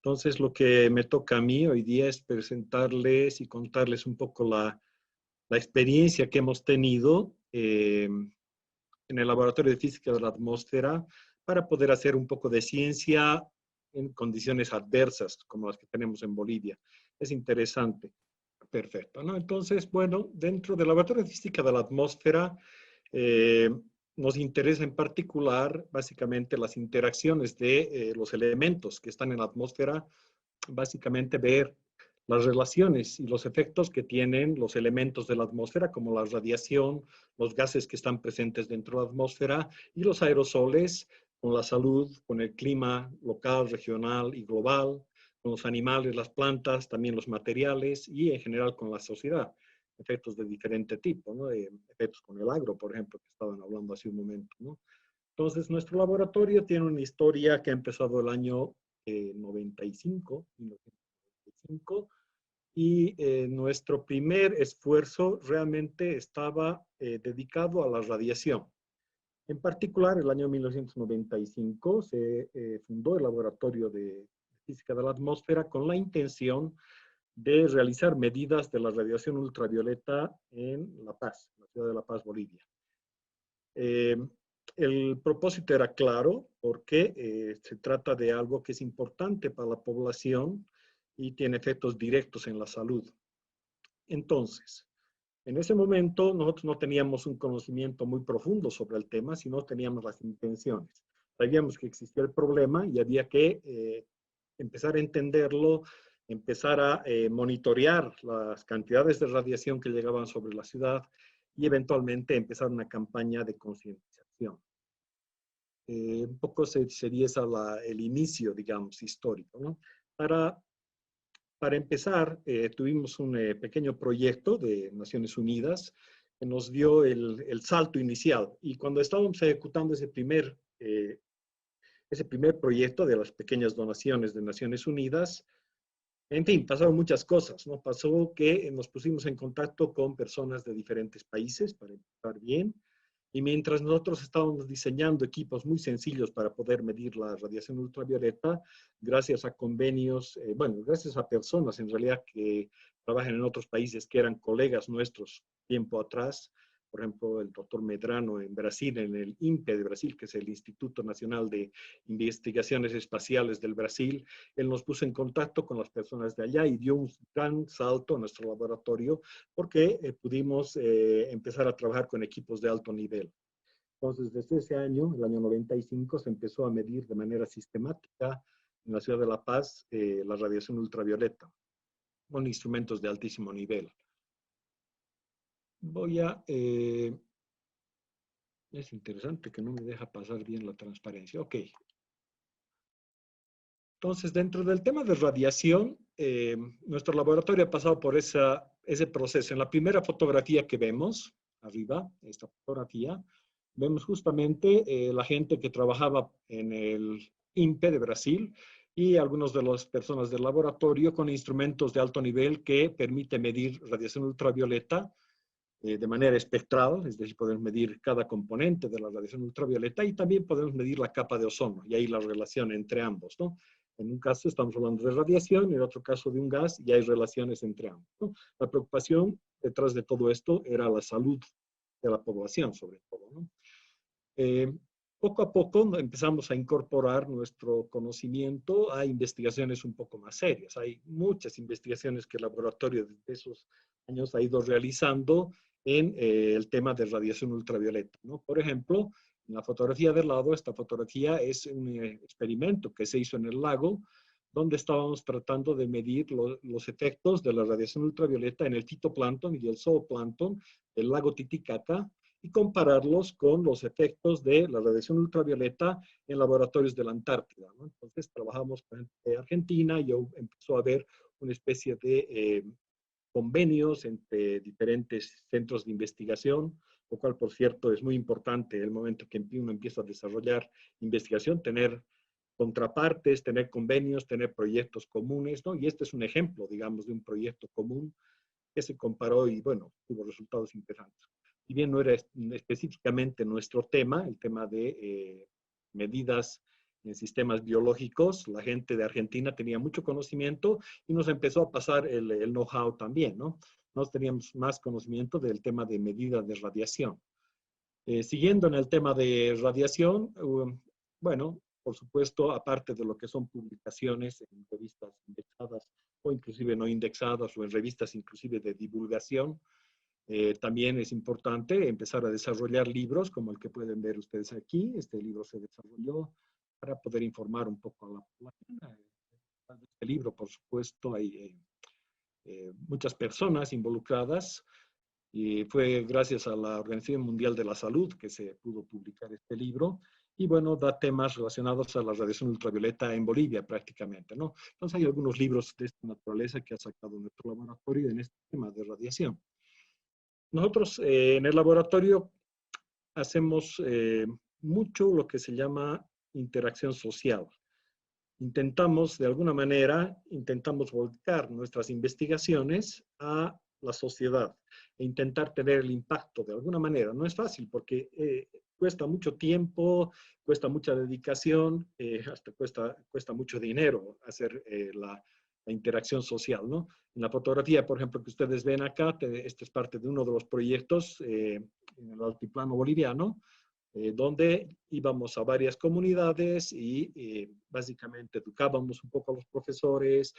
Entonces, lo que me toca a mí hoy día es presentarles y contarles un poco la experiencia que hemos tenido en el Laboratorio de Física de la Atmósfera para poder hacer un poco de ciencia en condiciones adversas, como las que tenemos en Bolivia. Es interesante. Perfecto, ¿no? Entonces, bueno, dentro del Laboratorio de Física de la Atmósfera, eh, nos interesa en particular, básicamente, las interacciones de los elementos que están en la atmósfera, básicamente ver las relaciones y los efectos que tienen los elementos de la atmósfera, como la radiación, los gases que están presentes dentro de la atmósfera y los aerosoles, con la salud, con el clima local, regional y global, con los animales, las plantas, también los materiales y en general con la sociedad. Efectos de diferente tipo, ¿no? Efectos con el agro, por ejemplo, que estaban hablando hace un momento, ¿no? Entonces, nuestro laboratorio tiene una historia que ha empezado el año 95, 1995, y nuestro primer esfuerzo realmente estaba dedicado a la radiación. En particular, el año 1995 se fundó el Laboratorio de Física de la Atmósfera con la intención de realizar medidas de la radiación ultravioleta en La Paz, la ciudad de La Paz, Bolivia. Eh, el propósito era claro porque se trata de algo que es importante para la población y tiene efectos directos en la salud. Entonces, en ese momento nosotros no teníamos un conocimiento muy profundo sobre el tema, sino teníamos las intenciones. Sabíamos que existía el problema y había que empezar a entenderlo, empezar a monitorear las cantidades de radiación que llegaban sobre la ciudad y eventualmente empezar una campaña de concientización. Un poco sería ese el inicio, digamos, histórico, ¿no? Para empezar, tuvimos un pequeño proyecto de Naciones Unidas que nos dio el salto inicial. Y cuando estábamos ejecutando ese primer proyecto de las pequeñas donaciones de Naciones Unidas, en fin, pasaron muchas cosas, ¿no? Pasó que nos pusimos en contacto con personas de diferentes países para empezar bien. Y mientras nosotros estábamos diseñando equipos muy sencillos para poder medir la radiación ultravioleta, gracias a convenios, bueno, gracias a personas en realidad que trabajan en otros países que eran colegas nuestros tiempo atrás, por ejemplo, el doctor Medrano en Brasil, en el INPE de Brasil, que es el Instituto Nacional de Investigaciones Espaciales del Brasil, él nos puso en contacto con las personas de allá y dio un gran salto a nuestro laboratorio porque pudimos empezar a trabajar con equipos de alto nivel. Entonces, desde ese año, el año 95, se empezó a medir de manera sistemática en la ciudad de La Paz la radiación ultravioleta con instrumentos de altísimo nivel. Es interesante que no me deja pasar bien la transparencia. Ok. Entonces, dentro del tema de radiación, nuestro laboratorio ha pasado por ese proceso. En la primera fotografía que vemos, arriba, esta fotografía, vemos justamente la gente que trabajaba en el INPE de Brasil y algunas de las personas del laboratorio con instrumentos de alto nivel que permiten medir radiación ultravioleta de manera espectral, es decir, podemos medir cada componente de la radiación ultravioleta y también podemos medir la capa de ozono y ahí la relación entre ambos, ¿no? En un caso estamos hablando de radiación, en otro caso de un gas y hay relaciones entre ambos, ¿no? La preocupación detrás de todo esto era la salud de la población, sobre todo, ¿no? Poco a poco empezamos a incorporar nuestro conocimiento a investigaciones un poco más serias. Hay muchas investigaciones que el laboratorio desde esos años ha ido realizando en el tema de radiación ultravioleta, ¿no? Por ejemplo, en la fotografía del lado, esta fotografía es un experimento que se hizo en el lago, donde estábamos tratando de medir los efectos de la radiación ultravioleta en el fitoplancton y el zooplancton del lago Titicaca, y compararlos con los efectos de la radiación ultravioleta en laboratorios de la Antártida, ¿no? Entonces trabajamos con Argentina y empezó a haber una especie de convenios entre diferentes centros de investigación, lo cual, por cierto, es muy importante el momento que uno empieza a desarrollar investigación, tener contrapartes, tener convenios, tener proyectos comunes, ¿no? Y este es un ejemplo, digamos, de un proyecto común que se comparó y, bueno, tuvo resultados interesantes. Si bien no era específicamente nuestro tema, el tema de medidas en sistemas biológicos. La gente de Argentina tenía mucho conocimiento y nos empezó a pasar el know-how también, ¿no? Nos teníamos más conocimiento del tema de medidas de radiación. Siguiendo en el tema de radiación, bueno, por supuesto, aparte de lo que son publicaciones en revistas indexadas o inclusive no indexadas o en revistas inclusive de divulgación, también es importante empezar a desarrollar libros como el que pueden ver ustedes aquí. Este libro se desarrolló para poder informar un poco a la población. En este libro, por supuesto, hay muchas personas involucradas y fue gracias a la Organización Mundial de la Salud que se pudo publicar este libro. Y bueno, da temas relacionados a la radiación ultravioleta en Bolivia prácticamente, ¿no? Entonces hay algunos libros de esta naturaleza que ha sacado nuestro laboratorio en este tema de radiación. Nosotros en el laboratorio hacemos mucho lo que se llama interacción social. Intentamos, de alguna manera, intentamos volcar nuestras investigaciones a la sociedad e intentar tener el impacto de alguna manera. No es fácil porque cuesta mucho tiempo, cuesta mucha dedicación, hasta cuesta mucho dinero hacer la interacción social, ¿no? En la fotografía, por ejemplo, que ustedes ven acá, este es parte de uno de los proyectos en el altiplano boliviano, donde íbamos a varias comunidades y básicamente educábamos un poco a los profesores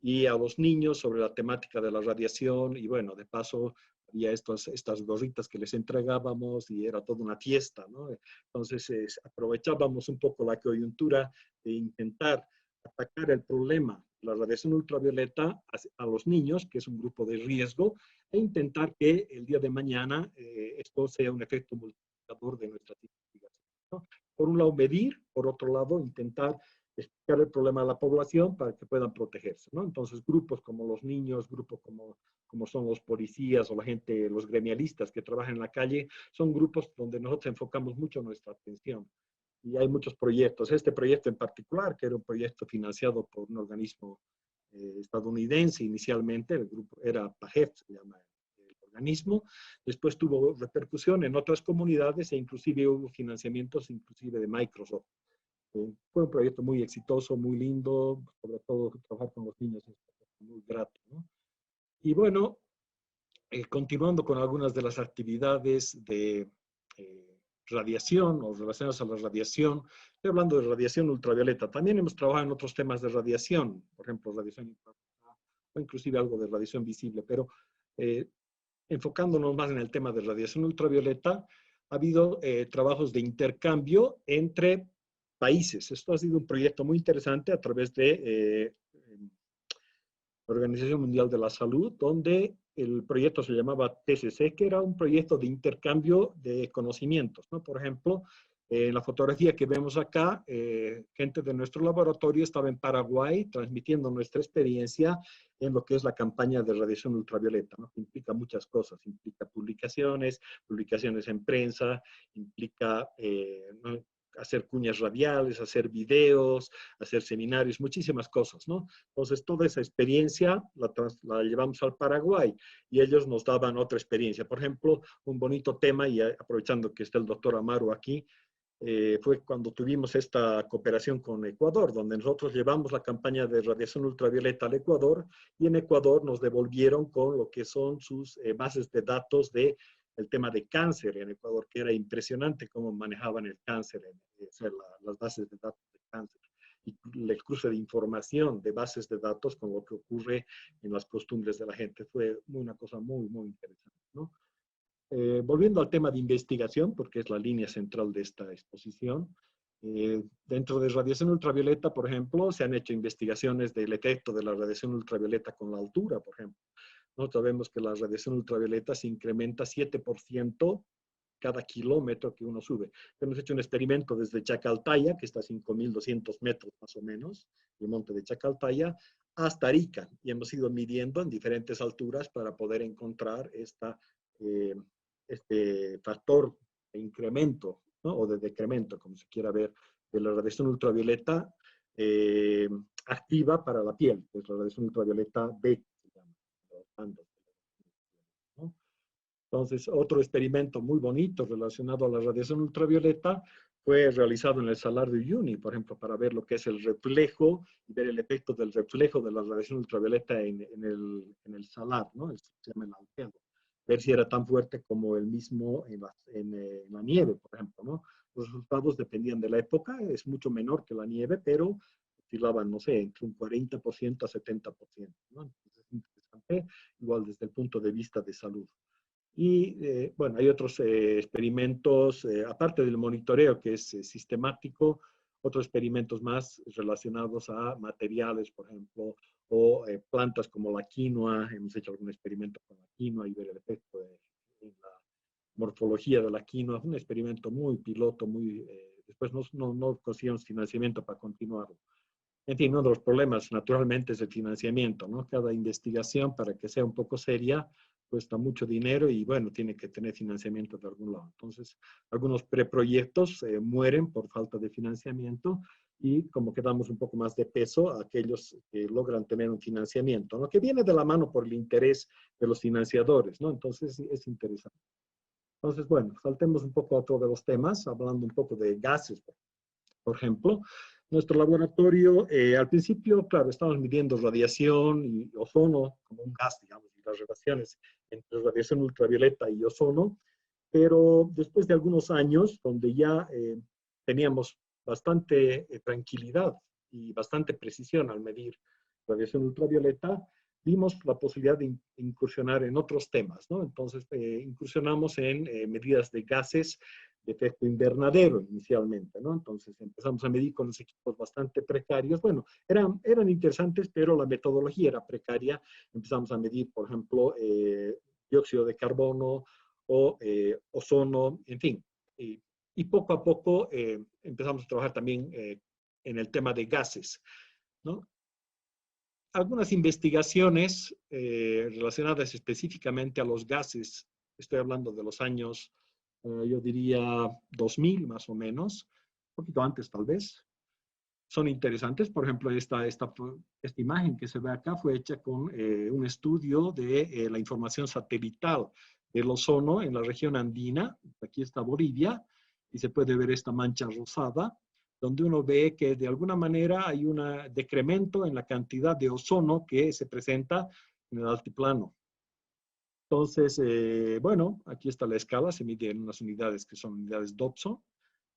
y a los niños sobre la temática de la radiación y bueno, de paso había estas gorritas que les entregábamos y era toda una fiesta, ¿no? Entonces aprovechábamos un poco la coyuntura de intentar atacar el problema, la radiación ultravioleta a los niños, que es un grupo de riesgo, e intentar que el día de mañana esto sea un efecto multiplicador de nuestras investigaciones, ¿no? Por un lado, medir, por otro lado, intentar explicar el problema a la población para que puedan protegerse, ¿no? Entonces, grupos como los niños, grupos como son los policías o la gente, los gremialistas que trabajan en la calle, son grupos donde nosotros enfocamos mucho nuestra atención. Y hay muchos proyectos. Este proyecto en particular, que era un proyecto financiado por un organismo estadounidense inicialmente, el grupo era PAGEF, se llama el organismo, después tuvo repercusión en otras comunidades e inclusive hubo financiamientos inclusive de Microsoft. Fue un proyecto muy exitoso, muy lindo, sobre todo trabajar con los niños es muy grato, ¿no? Y bueno, continuando con algunas de las actividades de radiación o relacionadas a la radiación, estoy hablando de radiación ultravioleta. También hemos trabajado en otros temas de radiación, por ejemplo, radiación infrarroja o inclusive algo de radiación visible, pero enfocándonos más en el tema de radiación ultravioleta, ha habido trabajos de intercambio entre países. Esto ha sido un proyecto muy interesante a través de la Organización Mundial de la Salud, donde el proyecto se llamaba TCC, que era un proyecto de intercambio de conocimientos, ¿no? Por ejemplo, en la fotografía que vemos acá, gente de nuestro laboratorio estaba en Paraguay transmitiendo nuestra experiencia en lo que es la campaña de radiación ultravioleta, ¿no? Que implica muchas cosas, implica publicaciones en prensa, implica ¿no? hacer cuñas radiales, hacer videos, hacer seminarios, muchísimas cosas, ¿no? Entonces, toda esa experiencia la llevamos al Paraguay y ellos nos daban otra experiencia. Por ejemplo, un bonito tema, y aprovechando que está el doctor Amaro aquí, fue cuando tuvimos esta cooperación con Ecuador, donde nosotros llevamos la campaña de radiación ultravioleta al Ecuador y en Ecuador nos devolvieron con lo que son sus bases de datos de el tema de cáncer en Ecuador, que era impresionante cómo manejaban el cáncer, o sea, las bases de datos de cáncer y el cruce de información de bases de datos con lo que ocurre en las costumbres de la gente. Fue una cosa muy, muy interesante, ¿no? Volviendo al tema de investigación, porque es la línea central de esta exposición, dentro de radiación ultravioleta, por ejemplo, se han hecho investigaciones del efecto de la radiación ultravioleta con la altura, por ejemplo. Nosotros sabemos que la radiación ultravioleta se incrementa 7% cada kilómetro que uno sube. Hemos hecho un experimento desde Chacaltaya, que está a 5.200 metros más o menos, el monte de Chacaltaya, hasta Arica, y hemos ido midiendo en diferentes alturas para poder encontrar este factor de incremento, ¿no? O de decremento, como se quiera ver, de la radiación ultravioleta eh, activa para la piel, que es la radiación ultravioleta B, se llama, ¿no? Entonces, otro experimento muy bonito relacionado a la radiación ultravioleta fue realizado en el Salar de Uyuni, por ejemplo, para ver lo que es el reflejo y ver el efecto del reflejo de la radiación ultravioleta en el salar, ¿no? Esto se llama el albedo. Ver si era tan fuerte como el mismo en la nieve, por ejemplo, ¿no? Los resultados dependían de la época, es mucho menor que la nieve, pero oscilaban, no sé, entre un 40% a 70%, ¿no? Entonces es interesante, igual desde el punto de vista de salud. Y bueno, hay otros experimentos, aparte del monitoreo que es sistemático, otros experimentos más relacionados a materiales, por ejemplo, o plantas como la quinoa. Hemos hecho algún experimento con la quinoa y ver el efecto en la morfología de la quinoa. Un experimento muy piloto, muy, después no consiguieron financiamiento para continuarlo. En fin, uno de los problemas naturalmente es el financiamiento, ¿no? Cada investigación, para que sea un poco seria, cuesta mucho dinero y bueno, tiene que tener financiamiento de algún lado. Entonces, algunos preproyectos mueren por falta de financiamiento y como que damos un poco más de peso a aquellos que logran tener un financiamiento, ¿no? Que viene de la mano por el interés de los financiadores, ¿no? Entonces, es interesante. Entonces, bueno, saltemos un poco a otro de los temas, hablando un poco de gases, por ejemplo. Nuestro laboratorio, al principio, claro, estamos midiendo radiación y ozono como un gas, digamos, y las relaciones entre radiación ultravioleta y ozono, pero después de algunos años, donde ya teníamos bastante tranquilidad y bastante precisión al medir radiación ultravioleta, vimos la posibilidad de incursionar en otros temas, ¿no? Entonces, incursionamos en medidas de gases de efecto invernadero inicialmente, ¿no? Entonces empezamos a medir con los equipos bastante precarios. Bueno, eran interesantes, pero la metodología era precaria. Empezamos a medir, por ejemplo, dióxido de carbono o ozono, en fin. Y poco a poco empezamos a trabajar también en el tema de gases, ¿no? Algunas investigaciones relacionadas específicamente a los gases, estoy hablando de los años, yo diría 2000 más o menos, un poquito antes tal vez, son interesantes. Por ejemplo, esta imagen que se ve acá fue hecha con un estudio de la información satelital del ozono en la región andina. Aquí está Bolivia y se puede ver esta mancha rosada, donde uno ve que de alguna manera hay un decremento en la cantidad de ozono que se presenta en el altiplano. Entonces, bueno, aquí está la escala, se mide en unas unidades que son unidades Dobson.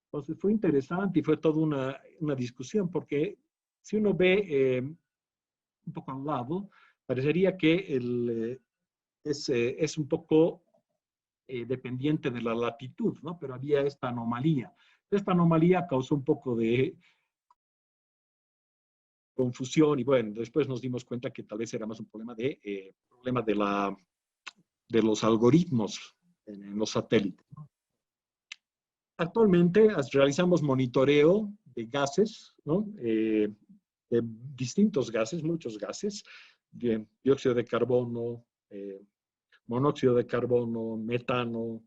Entonces fue interesante y fue toda una discusión, porque si uno ve un poco al lado, parecería que es un poco dependiente de la latitud, ¿no? Pero había esta anomalía. Esta anomalía causó un poco de confusión y bueno, después nos dimos cuenta que tal vez era más un problema de los algoritmos en los satélites. Actualmente realizamos monitoreo de gases, ¿no? De distintos gases, muchos gases, dióxido de carbono, monóxido de carbono, metano,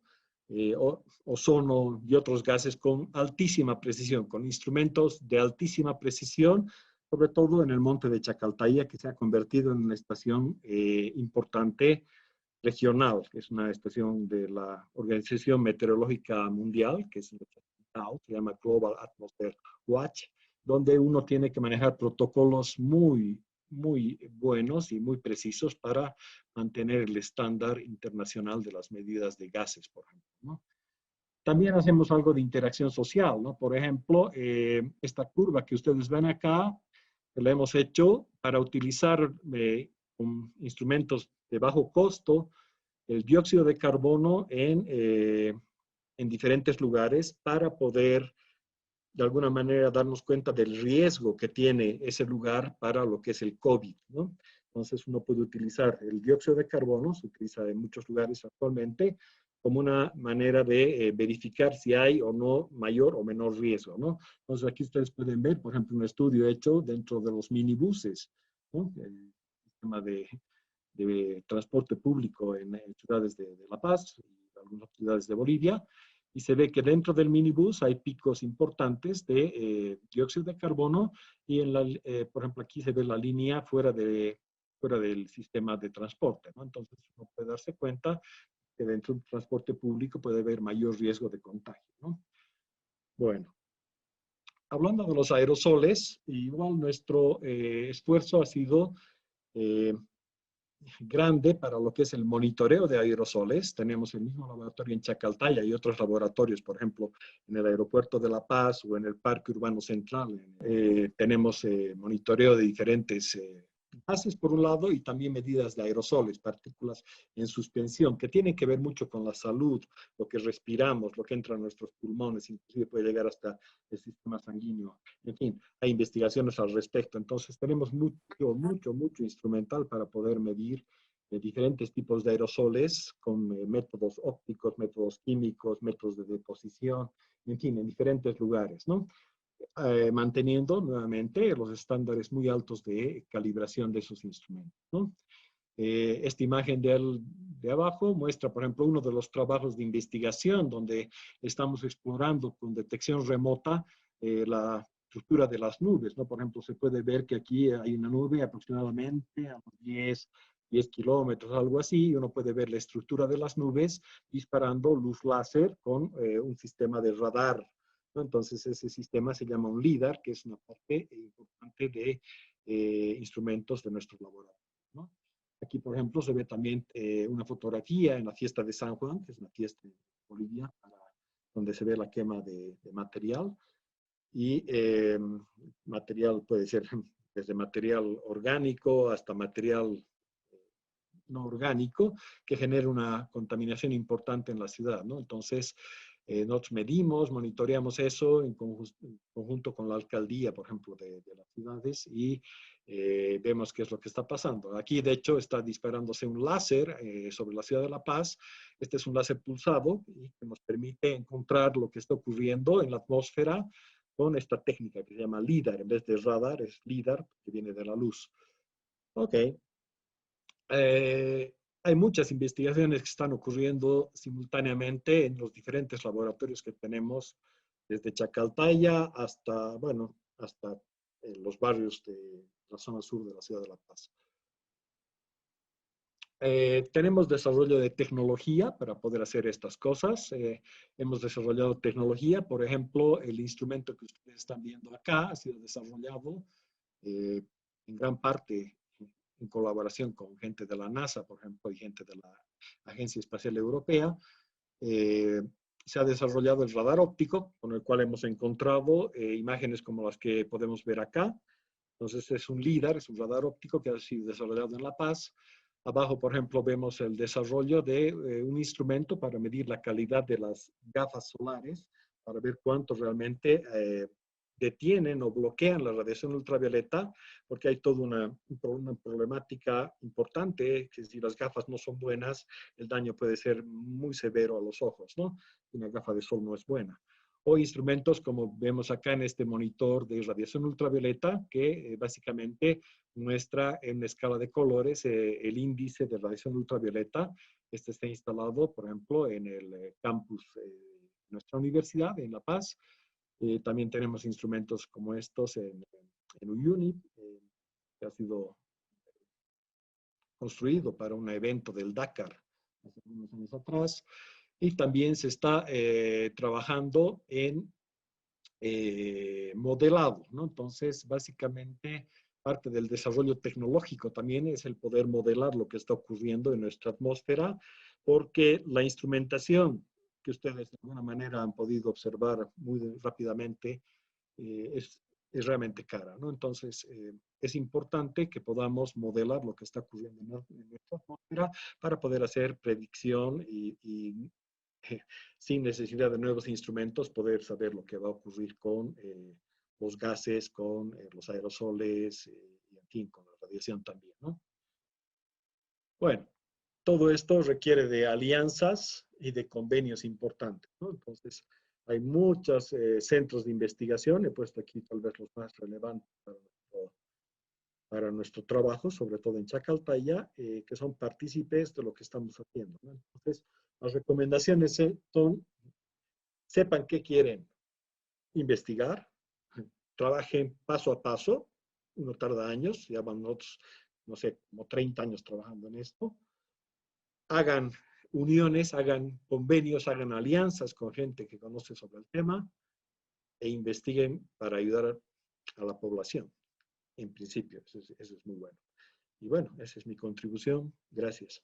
ozono y otros gases con altísima precisión, con instrumentos de altísima precisión, sobre todo en el monte de Chacaltaya, que se ha convertido en una estación importante regional, que es una estación de la Organización Meteorológica Mundial, que es se llama Global Atmosphere Watch, donde uno tiene que manejar protocolos muy buenos y muy precisos para mantener el estándar internacional de las medidas de gases, por ejemplo, ¿no? También hacemos algo de interacción social, ¿no? Por ejemplo, esta curva que ustedes ven acá, la hemos hecho para utilizar con instrumentos de bajo costo el dióxido de carbono en diferentes lugares para poder de alguna manera darnos cuenta del riesgo que tiene ese lugar para lo que es el COVID, ¿no? Entonces uno puede utilizar el dióxido de carbono, se utiliza en muchos lugares actualmente, como una manera de verificar si hay o no mayor o menor riesgo, ¿no? Entonces aquí ustedes pueden ver, por ejemplo, un estudio hecho dentro de los minibuses, ¿no? El sistema de transporte público en ciudades de La Paz y algunas ciudades de Bolivia, y se ve que dentro del minibús hay picos importantes de dióxido de carbono y, por ejemplo, aquí se ve la línea fuera del sistema de transporte, ¿no? Entonces uno puede darse cuenta que dentro del transporte público puede haber mayor riesgo de contagio, ¿no? Bueno, hablando de los aerosoles, igual nuestro esfuerzo ha sido eh, grande para lo que es el monitoreo de aerosoles. Tenemos el mismo laboratorio en Chacaltaya y otros laboratorios, por ejemplo, en el aeropuerto de La Paz o en el Parque Urbano Central. Tenemos monitoreo de diferentes gases, por un lado, y también medidas de aerosoles, partículas en suspensión, que tienen que ver mucho con la salud, lo que respiramos, lo que entra en nuestros pulmones, inclusive puede llegar hasta el sistema sanguíneo. En fin, hay investigaciones al respecto. Entonces, tenemos mucho instrumental para poder medir diferentes tipos de aerosoles con métodos ópticos, métodos químicos, métodos de deposición, en fin, en diferentes lugares, ¿no? Manteniendo nuevamente los estándares muy altos de calibración de esos instrumentos, ¿no? Esta imagen de abajo muestra, por ejemplo, uno de los trabajos de investigación donde estamos explorando con detección remota la estructura de las nubes, ¿no? Por ejemplo, se puede ver que aquí hay una nube aproximadamente a unos 10 kilómetros, algo así, y uno puede ver la estructura de las nubes disparando luz láser con un sistema de radar, ¿no? Entonces, ese sistema se llama un LIDAR, que es una parte importante de instrumentos de nuestros laboratorios, ¿no? Aquí, por ejemplo, se ve también una fotografía en la fiesta de San Juan, que es una fiesta en Bolivia, donde se ve la quema de material. Y material puede ser desde material orgánico hasta material no orgánico, que genera una contaminación importante en la ciudad, ¿no? Entonces, nosotros medimos, monitoreamos eso en conjunto con la alcaldía, por ejemplo, de las ciudades y vemos qué es lo que está pasando. Aquí, de hecho, está disparándose un láser sobre la ciudad de La Paz. Este es un láser pulsado y que nos permite encontrar lo que está ocurriendo en la atmósfera con esta técnica que se llama LIDAR. En vez de radar, es LIDAR, que viene de la luz. Ok. Eh, hay muchas investigaciones que están ocurriendo simultáneamente en los diferentes laboratorios que tenemos, desde Chacaltaya hasta, bueno, hasta los barrios de la zona sur de la ciudad de La Paz. Tenemos desarrollo de tecnología para poder hacer estas cosas. Hemos desarrollado tecnología, por ejemplo, el instrumento que ustedes están viendo acá ha sido desarrollado en gran parte en colaboración con gente de la NASA, por ejemplo, y gente de la Agencia Espacial Europea. Eh, Se ha desarrollado el radar óptico, con el cual hemos encontrado imágenes como las que podemos ver acá. Entonces es un LIDAR, es un radar óptico que ha sido desarrollado en La Paz. Abajo, por ejemplo, vemos el desarrollo de un instrumento para medir la calidad de las gafas solares, para ver cuánto realmente detienen o bloquean la radiación ultravioleta, porque hay toda una problemática importante, que si las gafas no son buenas, el daño puede ser muy severo a los ojos, ¿no? Una gafa de sol no es buena. O instrumentos como vemos acá en este monitor de radiación ultravioleta, que básicamente muestra en una escala de colores el índice de radiación ultravioleta. Este está instalado, por ejemplo, en el campus de nuestra universidad, en La Paz. También tenemos instrumentos como estos en Uyuni, que ha sido construido para un evento del Dakar hace unos años atrás. Y también se está trabajando en modelado, ¿no? Entonces, básicamente, parte del desarrollo tecnológico también es el poder modelar lo que está ocurriendo en nuestra atmósfera, porque la instrumentación que ustedes de alguna manera han podido observar muy rápidamente es realmente cara, ¿no? Entonces, es importante que podamos modelar lo que está ocurriendo en nuestra atmósfera para poder hacer predicción y sin necesidad de nuevos instrumentos, poder saber lo que va a ocurrir con los gases, con los aerosoles y, en fin, con la radiación también, ¿no? Bueno, todo esto requiere de alianzas y de convenios importantes, ¿no? Entonces, hay muchos centros de investigación, he puesto aquí tal vez los más relevantes para nuestro trabajo, sobre todo en Chacaltaya, que son partícipes de lo que estamos haciendo, ¿no? Entonces, las recomendaciones son, sepan qué quieren investigar, trabajen paso a paso, uno tarda años, ya van otros, no sé, como 30 años trabajando en esto, hagan uniones, hagan convenios, hagan alianzas con gente que conoce sobre el tema e investiguen para ayudar a la población. En principio, eso es muy bueno. Y bueno, esa es mi contribución. Gracias.